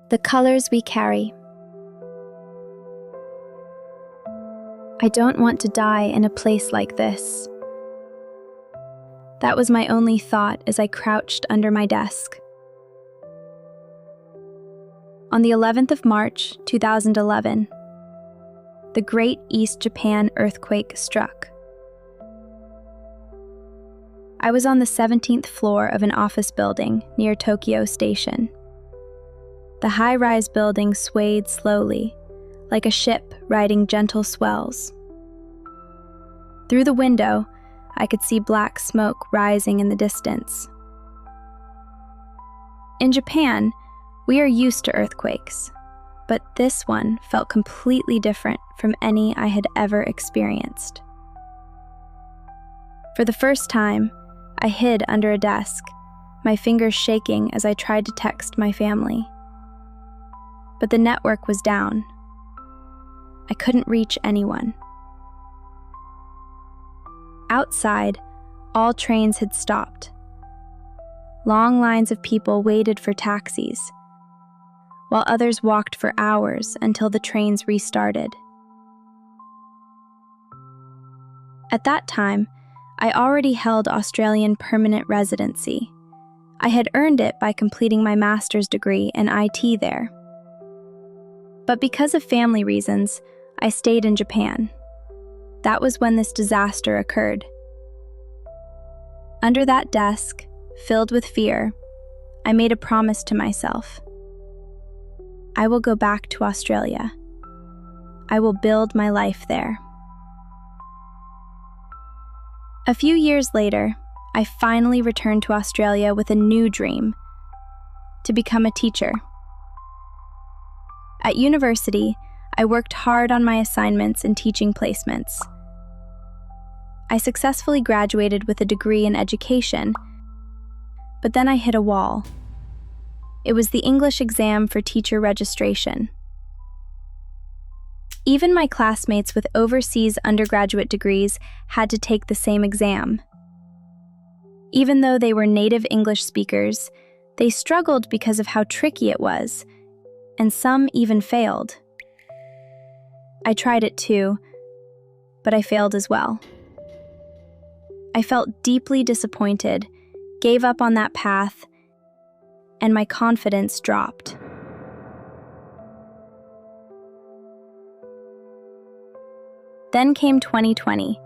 The colors we carry. I don't want to die in a place like this. That was my only thought as I crouched under my desk. On the 11th of March, 2011, the Great East Japan earthquake struck. I was on the 17th floor of an office building near Tokyo Station. The high-rise building swayed slowly, like a ship riding gentle swells. Through the window, I could see black smoke rising in the distance. In Japan, we are used to earthquakes, but this one felt completely different from any I had ever experienced. For the first time, I hid under a desk, my fingers shaking as I tried to text my family. But the network was down. I couldn't reach anyone. Outside, all trains had stopped. Long lines of people waited for taxis, while others walked for hours until the trains restarted. At that time, I already held Australian permanent residency. I had earned it by completing my master's degree in IT there. But because of family reasons, I stayed in Japan. That was when this disaster occurred. Under that desk, filled with fear, I made a promise to myself. I will go back to Australia. I will build my life there. A few years later, I finally returned to Australia with a new dream: to become a teacher. At university, I worked hard on my assignments and teaching placements. I successfully graduated with a degree in education, but then I hit a wall. It was the English exam for teacher registration. Even my classmates with overseas undergraduate degrees had to take the same exam. Even though they were native English speakers, they struggled because of how tricky it was, and some even failed. I tried it too, but I failed as well. I felt deeply disappointed, gave up on that path, and my confidence dropped. Then came 2020.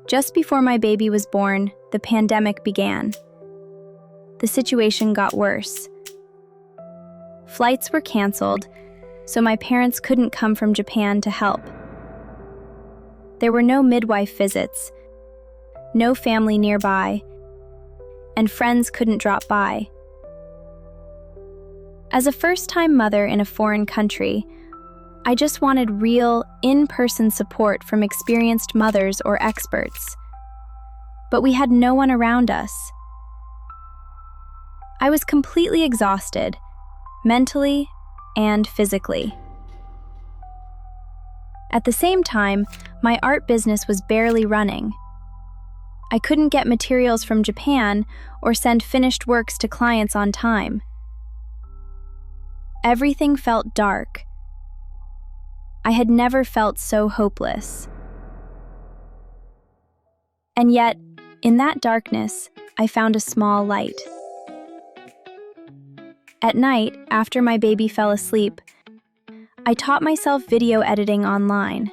Just before my baby was born, the pandemic began. The situation got worse. Flights were canceled, so my parents couldn't come from Japan to help. There were no midwife visits, no family nearby, and friends couldn't drop by. As a first-time mother in a foreign country, I just wanted real, in-person support from experienced mothers or experts. But we had no one around us. I was completely exhausted, mentally and physically. At the same time, my art business was barely running. I couldn't get materials from Japan or send finished works to clients on time. Everything felt dark. I had never felt so hopeless. And yet, in that darkness, I found a small light. At night, after my baby fell asleep, I taught myself video editing online.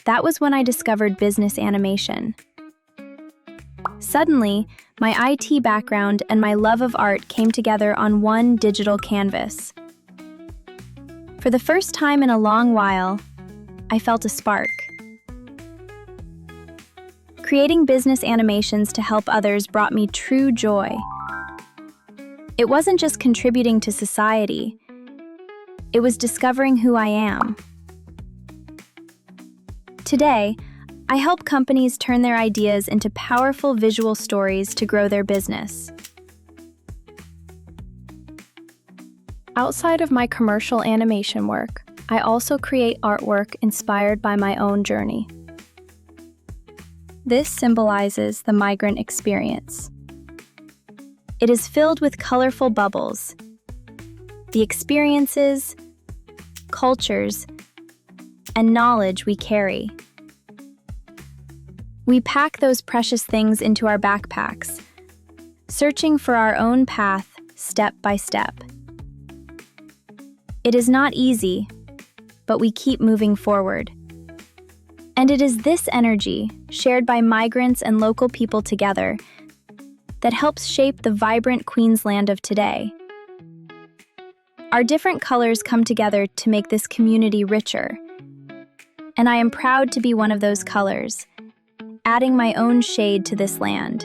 That was when I discovered business animation. Suddenly, my IT background and my love of art came together on one digital canvas. For the first time in a long while, I felt a spark. Creating business animations to help others brought me true joy. It wasn't just contributing to society, it was discovering who I am. Today, I help companies turn their ideas into powerful visual stories to grow their business. Outside of my commercial animation work, I also create artwork inspired by my own journey. This symbolizes the migrant experience. It is filled with colorful bubbles, the experiences, cultures, and knowledge we carry. We pack those precious things into our backpacks, searching for our own path step by step. It is not easy, but we keep moving forward. And it is this energy, shared by migrants and local people together, that helps shape the vibrant Queensland of today. Our different colors come together to make this community richer, and I am proud to be one of those colors, adding my own shade to this land.